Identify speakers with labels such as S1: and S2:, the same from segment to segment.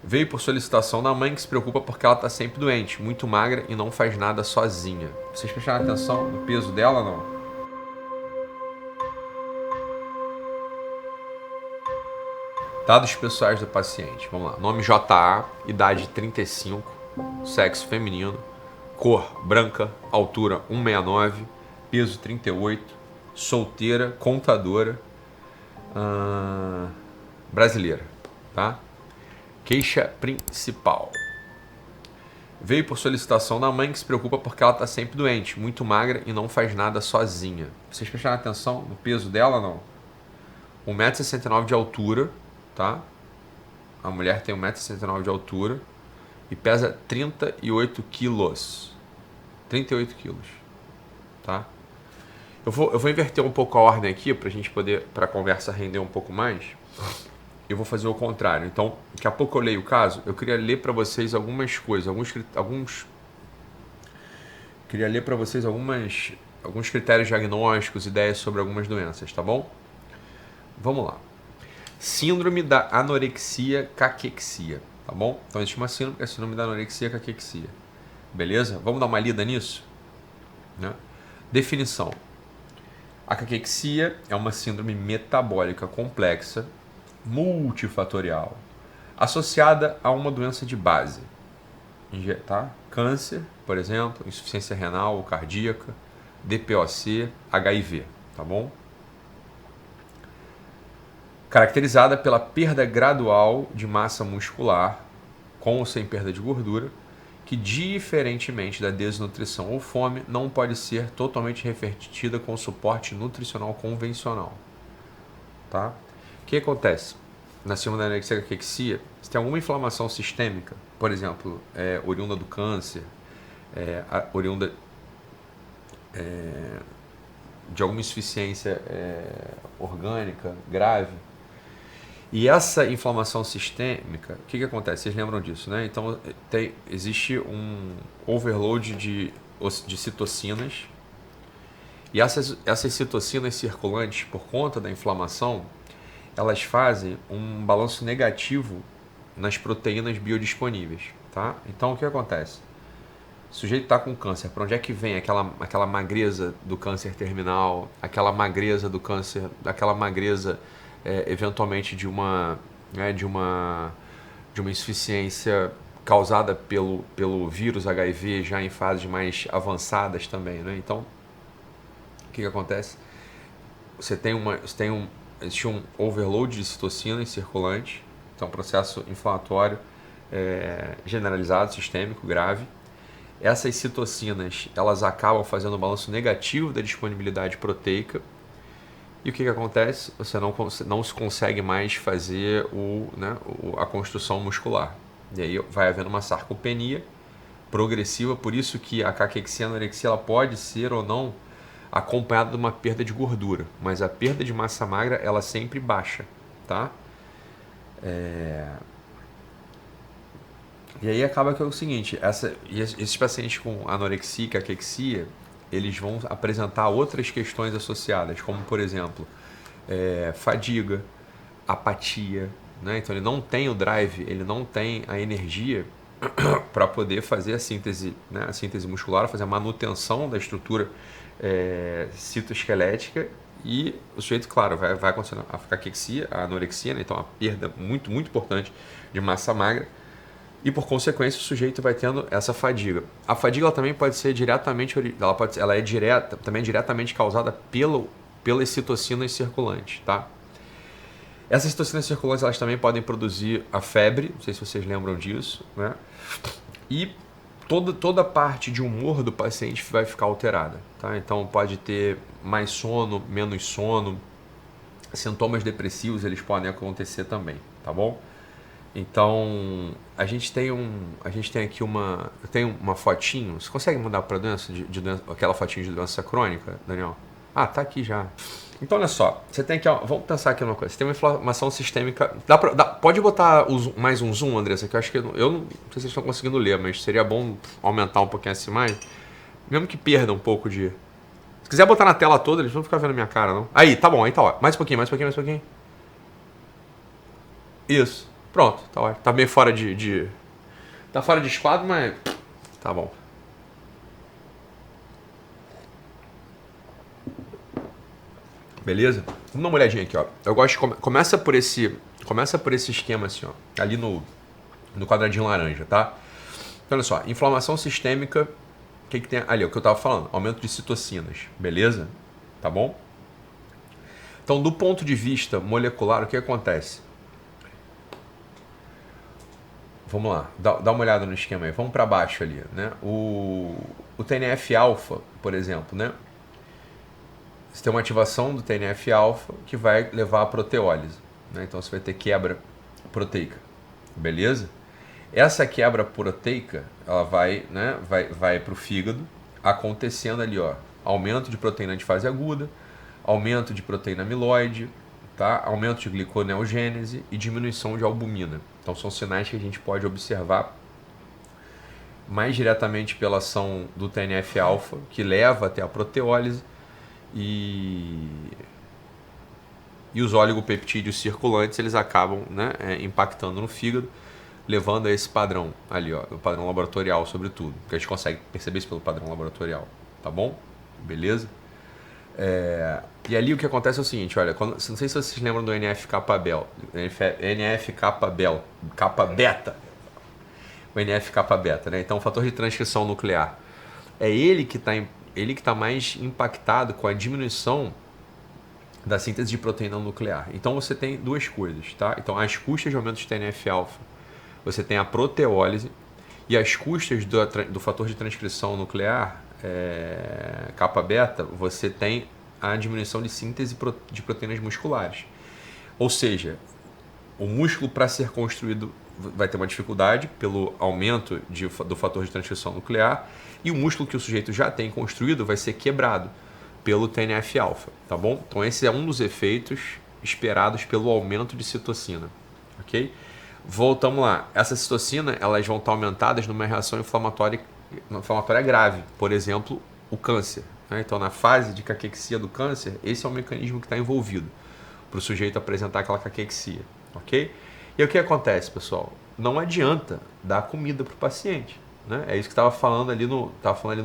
S1: Veio por solicitação da mãe que se preocupa porque ela está sempre doente, muito magra e não faz nada sozinha. Vocês prestaram atenção no peso dela, não? Dados pessoais do paciente. Vamos lá. Nome JA, idade 35, sexo feminino, cor branca, altura 1,69, peso 38, solteira, contadora, brasileira, tá? Queixa principal. Veio por solicitação da mãe que se preocupa porque ela está sempre doente, muito magra e não faz nada sozinha. Vocês prestaram atenção no peso dela, não? 1,69 m de altura, tá? A mulher tem 1,69 m de altura e pesa 38 quilos. 38 quilos, tá? Eu vou inverter um pouco a ordem aqui pra gente poder, pra conversa render um pouco mais. Eu vou fazer o contrário. Então, daqui a pouco eu leio o caso. Eu queria ler para vocês algumas coisas, queria ler para vocês alguns critérios diagnósticos, ideias sobre algumas doenças, tá bom? Vamos lá. Síndrome da anorexia caquexia, tá bom? Então existe uma síndrome que é a síndrome da anorexia caquexia. Beleza? Vamos dar uma lida nisso? Né? Definição. A caquexia é uma síndrome metabólica complexa, multifatorial, associada a uma doença de base, tá? Câncer, por exemplo, insuficiência renal ou cardíaca, DPOC, HIV, tá bom? Caracterizada pela perda gradual de massa muscular, com ou sem perda de gordura, que, diferentemente da desnutrição ou fome, não pode ser totalmente revertida com suporte nutricional convencional. Tá? O que acontece? Na síndrome da anorexia caquexia, se tem alguma inflamação sistêmica, por exemplo, oriunda do câncer, oriunda de alguma insuficiência orgânica grave, e essa inflamação sistêmica, o que acontece? Vocês lembram disso, né? Então, existe um overload de citocinas, e essas citocinas circulantes, por conta da inflamação, elas fazem um balanço negativo nas proteínas biodisponíveis, tá? Então, o que acontece? O sujeito está com câncer, para onde é que vem aquela magreza do câncer terminal, aquela magreza do câncer, aquela magreza eventualmente de uma insuficiência causada pelo vírus HIV já em fases mais avançadas também, né? Então, o que acontece? Existe um overload de citocinas circulante, então um processo inflamatório generalizado, sistêmico, grave. Essas citocinas, elas acabam fazendo um balanço negativo da disponibilidade proteica. E o que acontece? Você não se consegue mais fazer a construção muscular. E aí vai havendo uma sarcopenia progressiva, por isso que a caquexia e a anorexia ela pode ser ou não acompanhada de uma perda de gordura, mas a perda de massa magra ela sempre baixa, tá? E aí acaba que é o seguinte, esses pacientes com anorexia e caquexia, eles vão apresentar outras questões associadas, como por exemplo, fadiga, apatia, né? Então ele não tem o drive, ele não tem a energia para poder fazer a síntese, né? A síntese muscular, fazer a manutenção da estrutura citoesquelética, e o sujeito, claro, vai acontecer a caquexia, a anorexia, né? Então a perda muito, muito importante de massa magra, e por consequência o sujeito vai tendo essa fadiga. A fadiga ela também pode ser diretamente causada pelas citocinas circulantes, tá? Essas citocinas circulantes elas também podem produzir a febre, não sei se vocês lembram disso, né? E toda a parte de humor do paciente vai ficar alterada, tá? Então pode ter mais sono, menos sono, sintomas depressivos eles podem acontecer também, tá bom? Então, a gente tem aqui uma fotinho. Você consegue mudar para doença, aquela fotinho de doença crônica, Daniel? Ah, tá aqui já. Então, olha só. Você tem aqui, vamos pensar aqui numa coisa. Você tem uma inflamação sistêmica. Pode botar mais um zoom, Andressa, que eu acho que eu não sei se vocês estão conseguindo ler, mas seria bom aumentar um pouquinho essa imagem. Mesmo que perda um pouco de... Se quiser botar na tela toda, eles vão ficar vendo a minha cara, não? Aí, tá bom, aí tá ó. Mais um pouquinho. Isso. Pronto, tá ótimo. Tá meio fora tá fora de esquadro, mas tá bom. Beleza? Vamos dar uma olhadinha aqui, ó. Eu gosto de começa por esse esquema assim, ó, ali no quadradinho laranja, tá? Então, olha só, inflamação sistêmica, o que tem ali? O que eu tava falando, aumento de citocinas, beleza? Tá bom? Então, do ponto de vista molecular, o que acontece? Vamos lá, dá uma olhada no esquema aí. Vamos para baixo ali, né? O TNF-alfa, por exemplo, né? Você tem uma ativação do TNF-alfa que vai levar à proteólise, né? Então você vai ter quebra proteica, beleza? Essa quebra proteica, ela vai, né? Vai para o fígado, acontecendo ali, ó, aumento de proteína de fase aguda, aumento de proteína amiloide, tá? Aumento de gliconeogênese e diminuição de albumina. Então são sinais que a gente pode observar mais diretamente pela ação do TNF-alfa, que leva até a proteólise, e os oligopeptídeos circulantes, eles acabam, né, impactando no fígado, levando a esse padrão ali, ó, o padrão laboratorial sobretudo, que a gente consegue perceber isso pelo padrão laboratorial, tá bom? Beleza? E ali o que acontece é o seguinte, olha, não sei se vocês lembram do NF-kappa-beta, o NF-kappa-beta, né? Então, o fator de transcrição nuclear é ele que está mais impactado com a diminuição da síntese de proteína nuclear. Então, você tem duas coisas, tá? Então, as custas de aumento de TNF-alfa, você tem a proteólise, e as custas do fator de transcrição nuclear, kappa-beta, você tem a diminuição de síntese de proteínas musculares. Ou seja, o músculo, para ser construído, vai ter uma dificuldade pelo aumento do fator de transcrição nuclear, e o músculo que o sujeito já tem construído vai ser quebrado pelo TNF-alfa, tá bom? Então esse é um dos efeitos esperados pelo aumento de citocina, ok? Voltamos lá. Essa citocina, elas vão estar aumentadas numa reação inflamatória grave, por exemplo, o câncer, né? Então na fase de caquexia do câncer, esse é o mecanismo que está envolvido para o sujeito apresentar aquela caquexia, ok? E o que acontece, pessoal? Não adianta dar comida para o paciente, né? É isso que estava falando ali no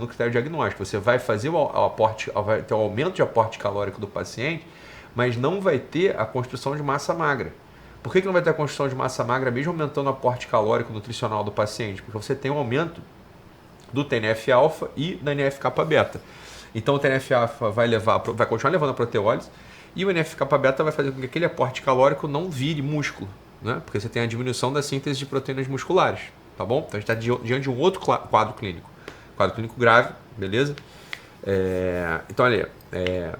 S1: critério diagnóstico. Você vai fazer vai ter o aumento de aporte calórico do paciente, mas não vai ter a construção de massa magra. Por que não vai ter a construção de massa magra, mesmo aumentando o aporte calórico nutricional do paciente? Porque você tem um aumento do TNF-alfa e da NF-kappa-beta. Então o TNF-alfa vai continuar levando a proteólise, e o NF-kappa-beta vai fazer com que aquele aporte calórico não vire músculo, né? Porque você tem a diminuição da síntese de proteínas musculares, tá bom? Então a gente está diante de um outro quadro clínico. Quadro clínico grave, beleza? Então, olha aí,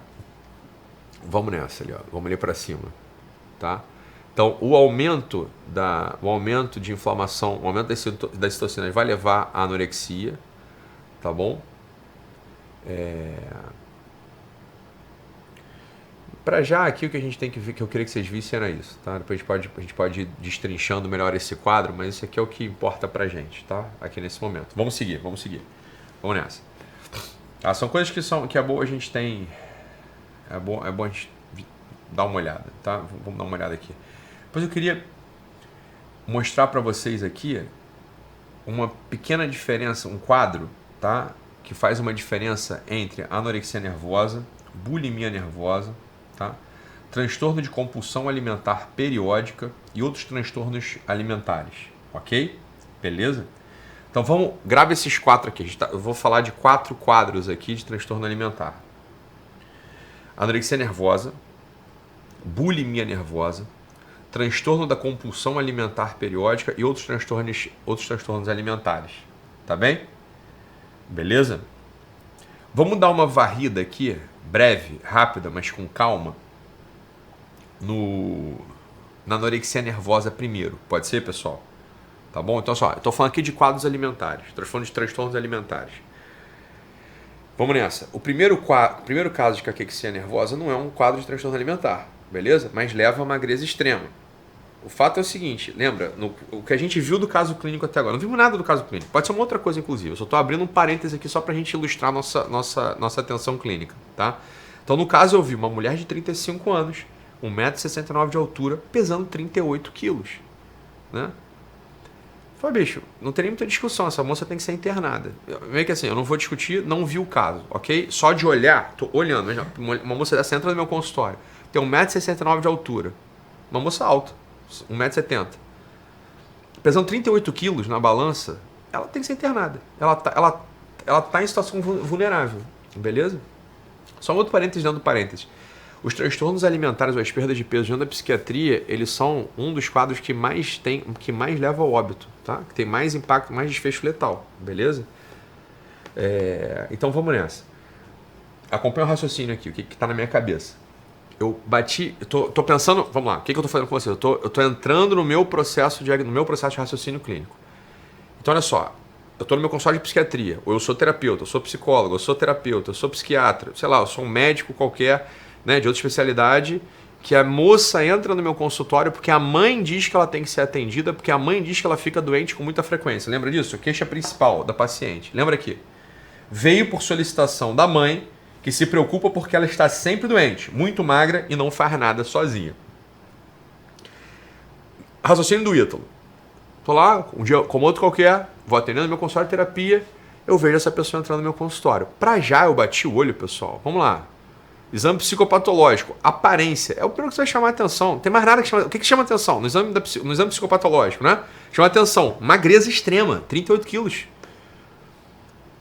S1: vamos nessa ali, ó. Vamos ali para cima, tá? Então, o aumento de inflamação, o aumento das citocinas vai levar à anorexia, tá bom? Para já, aqui o que a gente tem que ver, que eu queria que vocês vissem, era isso, tá? Depois a gente pode ir destrinchando melhor esse quadro, mas isso aqui é o que importa pra gente, tá? Aqui nesse momento. Vamos seguir. Vamos nessa. São coisas que é bom a gente tem... É bom a gente dar uma olhada, tá? Vamos dar uma olhada aqui. Depois eu queria mostrar para vocês aqui uma pequena diferença, um quadro, tá? Que faz uma diferença entre anorexia nervosa, bulimia nervosa, tá? Transtorno de compulsão alimentar periódica e outros transtornos alimentares, ok? Beleza? Então grava esses 4 aqui. Eu vou falar de 4 quadros aqui de transtorno alimentar: anorexia nervosa, bulimia nervosa, transtorno da compulsão alimentar periódica e outros transtornos alimentares. Tá bem? Beleza? Vamos dar uma varrida aqui, breve, rápida, mas com calma, na anorexia nervosa primeiro. Pode ser, pessoal? Tá bom? Então, só, eu tô falando aqui de quadros alimentares, tô falando de transtornos alimentares. Vamos nessa. O primeiro caso de caquexia nervosa não é um quadro de transtorno alimentar, beleza? Mas leva a magreza extrema. O fato é o seguinte, lembra, o que a gente viu do caso clínico até agora, não vimos nada do caso clínico, pode ser uma outra coisa inclusive, eu só estou abrindo um parêntese aqui só para a gente ilustrar nossa atenção clínica, tá? Então no caso eu vi uma mulher de 35 anos, 1,69 m de altura, pesando 38 quilos. né? Falei, bicho, não tem nem muita discussão, essa moça tem que ser internada. Meio que assim, eu não vou discutir, não vi o caso, ok? Só de olhar, tô olhando, uma moça dessa entra no meu consultório, tem 1,69 m de altura, uma moça alta, 1,70 m, pesando 38 quilos na balança, ela tem que ser internada. Ela tá em situação vulnerável, beleza? Só um outro parênteses dentro do parênteses. Os transtornos alimentares ou as perdas de peso dentro da psiquiatria, eles são um dos quadros que mais leva ao óbito, tá? Que tem mais impacto, mais desfecho letal, beleza? Então vamos nessa. Acompanha o raciocínio aqui, o que está na minha cabeça. Eu tô pensando, vamos lá, o que eu tô fazendo com você? Eu tô entrando no meu processo de raciocínio clínico. Então olha só, eu tô no meu consultório de psiquiatria, ou eu sou terapeuta, eu sou psicólogo, eu sou terapeuta, eu sou psiquiatra, sei lá, eu sou um médico qualquer, né, de outra especialidade, que a moça entra no meu consultório porque a mãe diz que ela tem que ser atendida, porque a mãe diz que ela fica doente com muita frequência. Lembra disso? A queixa principal da paciente. Lembra aqui? Veio por solicitação da mãe, que se preocupa porque ela está sempre doente, muito magra e não faz nada sozinha. Raciocínio do Ítalo. Tô lá, um dia como outro qualquer, vou atendendo meu consultório de terapia, eu vejo essa pessoa entrando no meu consultório. Pra já eu bati o olho, pessoal. Vamos lá. Exame psicopatológico, aparência, é o primeiro que você vai chamar a atenção. Não tem mais nada que chama. O que chama atenção? No exame psicopatológico, né? Chama atenção, magreza extrema, 38 quilos.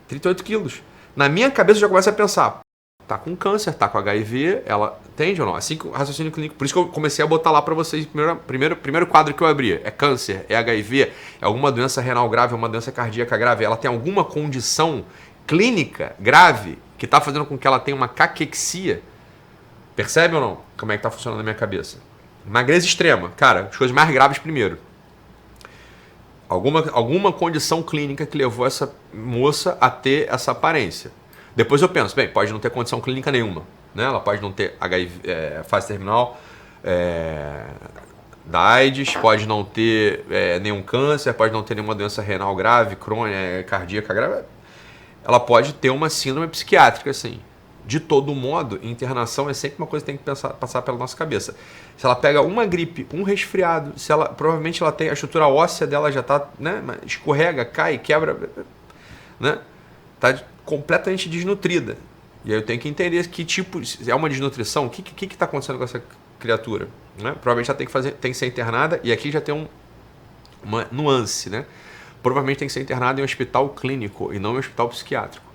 S1: 38 quilos. Na minha cabeça eu já começo a pensar, tá com câncer, tá com HIV, ela entende ou não? Assim que o raciocínio clínico, por isso que eu comecei a botar lá para vocês, primeiro quadro que eu abri, é câncer, é HIV, é alguma doença renal grave, é uma doença cardíaca grave, ela tem alguma condição clínica grave que está fazendo com que ela tenha uma caquexia. Percebe ou não? Como é que está funcionando na minha cabeça? Magreza extrema. Cara, as coisas mais graves primeiro. Alguma condição clínica que levou essa moça a ter essa aparência. Depois eu penso, bem, pode não ter condição clínica nenhuma. Né? Ela pode não ter HIV, fase terminal da AIDS, pode não ter nenhum câncer, pode não ter nenhuma doença renal grave, crônica, cardíaca grave. Ela pode ter uma síndrome psiquiátrica, sim. De todo modo, internação é sempre uma coisa que tem que passar pela nossa cabeça. Se ela pega uma gripe, um resfriado, provavelmente ela tem a estrutura óssea dela já está, né, escorrega, cai, quebra, né? Está completamente desnutrida. E aí eu tenho que entender que tipo, é uma desnutrição, o que está acontecendo com essa criatura, né? Provavelmente ela tem que ser internada, e aqui já tem uma nuance, né? Provavelmente tem que ser internada em um hospital clínico e não em um hospital psiquiátrico.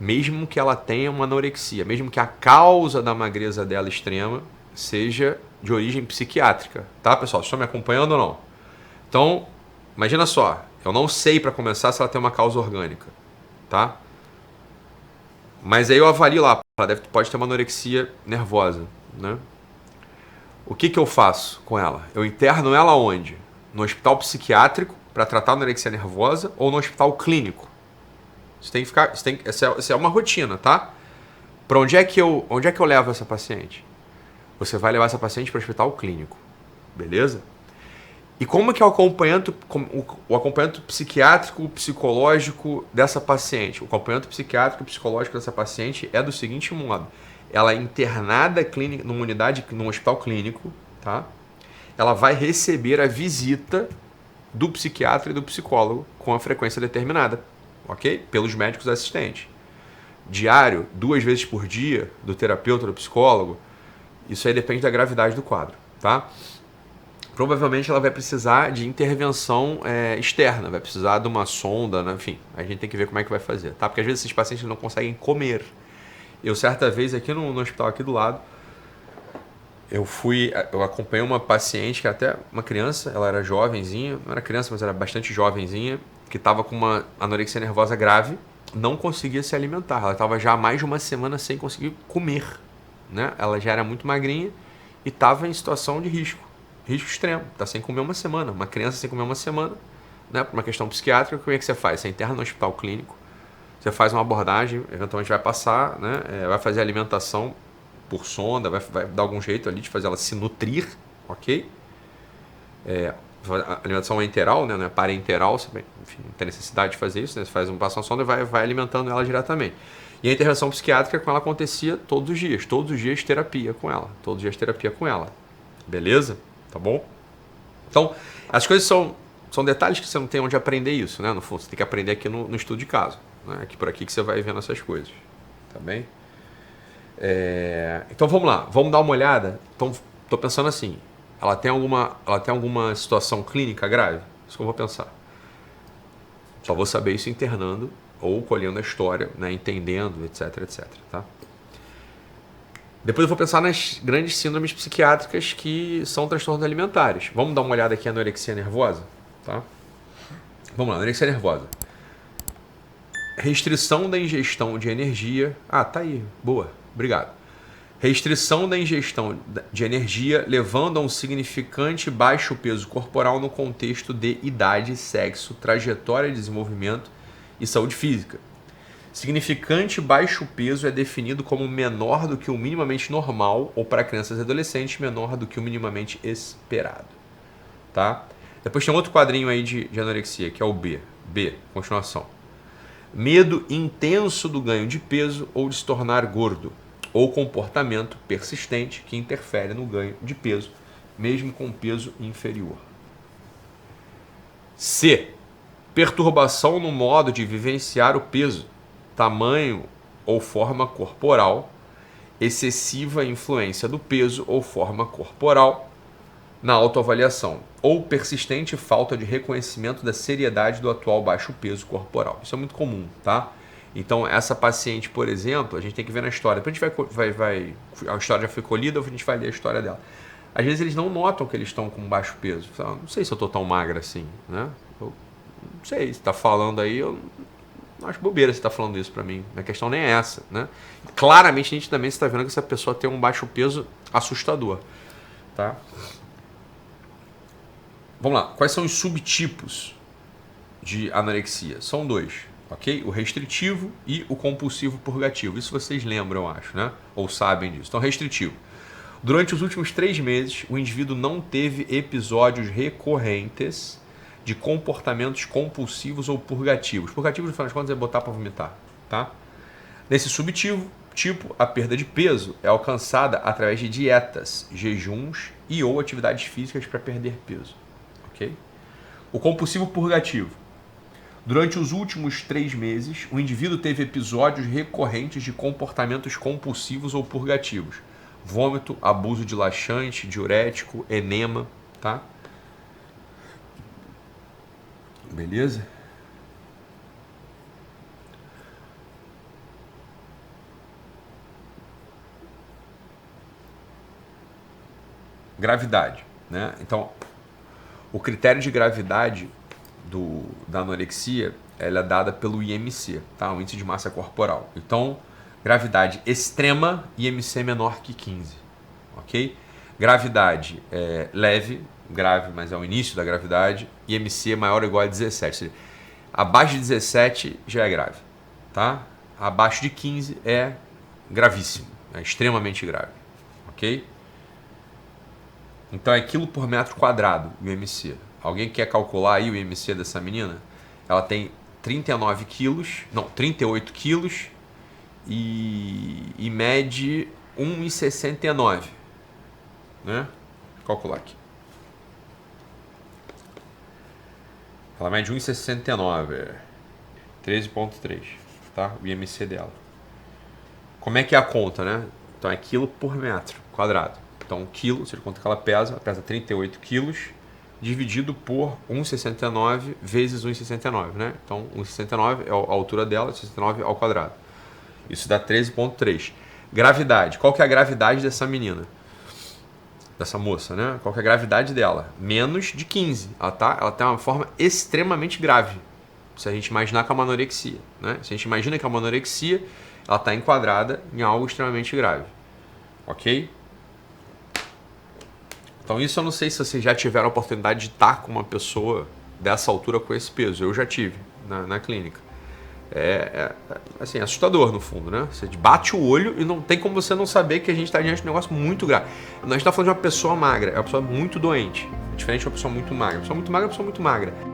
S1: Mesmo que ela tenha uma anorexia, mesmo que a causa da magreza dela extrema seja de origem psiquiátrica. Tá, pessoal? Vocês estão me acompanhando ou não? Então, imagina só, eu não sei para começar se ela tem uma causa orgânica, tá? Mas aí eu avalio lá, ela pode ter uma anorexia nervosa, né? O que eu faço com ela? Eu interno ela onde? No hospital psiquiátrico, para tratar a anorexia nervosa, ou no hospital clínico. Essa é uma rotina, tá? Para onde é que eu levo essa paciente? Você vai levar essa paciente para o hospital clínico, beleza? E como é que é o acompanhamento psiquiátrico, psicológico dessa paciente? O acompanhamento psiquiátrico e psicológico dessa paciente é do seguinte modo: ela é internada num hospital clínico, tá? Ela vai receber a visita do psiquiatra e do psicólogo com a frequência determinada, ok? Pelos médicos assistentes. Diário, 2 vezes por dia, do terapeuta, do psicólogo, isso aí depende da gravidade do quadro, tá? Provavelmente ela vai precisar de intervenção externa, vai precisar de uma sonda, né? Enfim, a gente tem que ver como é que vai fazer, tá? Porque às vezes esses pacientes não conseguem comer. Eu, certa vez, aqui no hospital aqui do lado, eu acompanhei uma paciente, que até uma criança, ela era jovenzinha, não era criança, mas era bastante jovenzinha, que estava com uma anorexia nervosa grave, não conseguia se alimentar. Ela estava já há mais de uma semana sem conseguir comer, né? Ela já era muito magrinha e estava em situação de risco extremo. Está sem comer uma semana. Uma criança sem comer uma semana, né? Por uma questão psiquiátrica, como é que você faz? Você interna no hospital clínico, você faz uma abordagem, eventualmente vai passar, né? Vai fazer alimentação por sonda, vai dar algum jeito ali de fazer ela se nutrir, ok? A alimentação é enteral, né? Não é parenteral, você, enfim, não tem necessidade de fazer isso, né? Você faz passa uma sonda e vai alimentando ela diretamente. E a intervenção psiquiátrica com ela acontecia todos os dias terapia com ela, beleza? Tá bom? Então, As coisas são detalhes que você não tem onde aprender isso, né? No fundo, você tem que aprender aqui no estudo de caso. Né? Aqui por aqui que você vai vendo essas coisas. Tá bem? Então vamos lá, vamos dar uma olhada. Então, tô pensando assim, ela tem alguma situação clínica grave? Isso que eu vou pensar. Só vou saber isso internando ou colhendo a história, né? Entendendo, etc, etc. Tá? Depois eu vou pensar nas grandes síndromes psiquiátricas que são transtornos alimentares. Vamos dar uma olhada aqui na anorexia nervosa? Tá? Vamos lá, anorexia nervosa. Restrição da ingestão de energia. Ah, tá aí. Boa. Obrigado. Restrição da ingestão de energia levando a um significante baixo peso corporal no contexto de idade, sexo, trajetória de desenvolvimento e saúde física. Significante baixo peso é definido como menor do que o minimamente normal ou para crianças e adolescentes menor do que o minimamente esperado. Tá? Depois tem outro quadrinho aí de anorexia, que é o B. B, continuação. Medo intenso do ganho de peso ou de se tornar gordo, ou comportamento persistente que interfere no ganho de peso, mesmo com peso inferior. C. Perturbação no modo de vivenciar o peso, tamanho ou forma corporal, excessiva influência do peso ou forma corporal na autoavaliação, ou persistente falta de reconhecimento da seriedade do atual baixo peso corporal. Isso é muito comum, tá? Então, essa paciente, por exemplo, a gente tem que ver na história. Depois a gente a história já foi colhida, a gente vai ler a história dela. Às vezes eles não notam que eles estão com baixo peso. Não sei se eu estou tão magra assim, né? Eu não sei, se está falando aí, eu não acho bobeira você está falando isso para mim. A questão nem é essa, né? Claramente, nitidamente, você está vendo que essa pessoa tem um baixo peso assustador, tá? Vamos lá, quais são os subtipos de anorexia? São dois, ok? O restritivo e o compulsivo purgativo. Isso vocês lembram, eu acho, né? Ou sabem disso. Então, restritivo. Durante os últimos 3 meses, o indivíduo não teve episódios recorrentes de comportamentos compulsivos ou purgativos. Purgativos, no final das contas, é botar para vomitar, tá? Nesse subtipo, a perda de peso é alcançada através de dietas, jejuns e ou atividades físicas para perder peso. Okay? O compulsivo purgativo. Durante os últimos 3 meses, o indivíduo teve episódios recorrentes de comportamentos compulsivos ou purgativos. Vômito, abuso de laxante, diurético, enema, tá? Beleza? Gravidade, né? Então, o critério de gravidade da anorexia, ela é dada pelo IMC, tá? O índice de massa corporal. Então, gravidade extrema, IMC menor que 15, ok? Gravidade leve, grave, mas é o início da gravidade, IMC maior ou igual a 17. Ou seja, abaixo de 17 já é grave, tá? Abaixo de 15 é gravíssimo, é extremamente grave, ok? Então é quilo por metro quadrado o IMC. Alguém quer calcular aí o IMC dessa menina? Ela tem 38 quilos e mede 1,69, né? Vou calcular aqui. Ela mede 1,69, 13,3, tá? O IMC dela. Como é que é a conta, né? Então é quilo por metro quadrado. Então, 1 quilo, ou seja, quanto que ela pesa 38 quilos, dividido por 1,69 vezes 1,69, né? Então, 1,69 é a altura dela, 69 ao quadrado. Isso dá 13,3. Gravidade. Qual que é a gravidade dessa menina? Dessa moça, né? Qual que é a gravidade dela? Menos de 15. Ela tem uma forma extremamente grave. Se a gente imaginar que é uma anorexia, né? Se a gente imagina que é uma anorexia, ela está enquadrada em algo extremamente grave. Ok? Então isso eu não sei se vocês já tiveram a oportunidade de estar com uma pessoa dessa altura com esse peso. Eu já tive na clínica. Assim, assustador no fundo, né? Você bate o olho e não tem como você não saber que a gente está diante de um negócio muito grave. A gente está falando de uma pessoa magra, é uma pessoa muito doente. É diferente de uma pessoa muito magra. Uma pessoa muito magra é uma pessoa muito magra.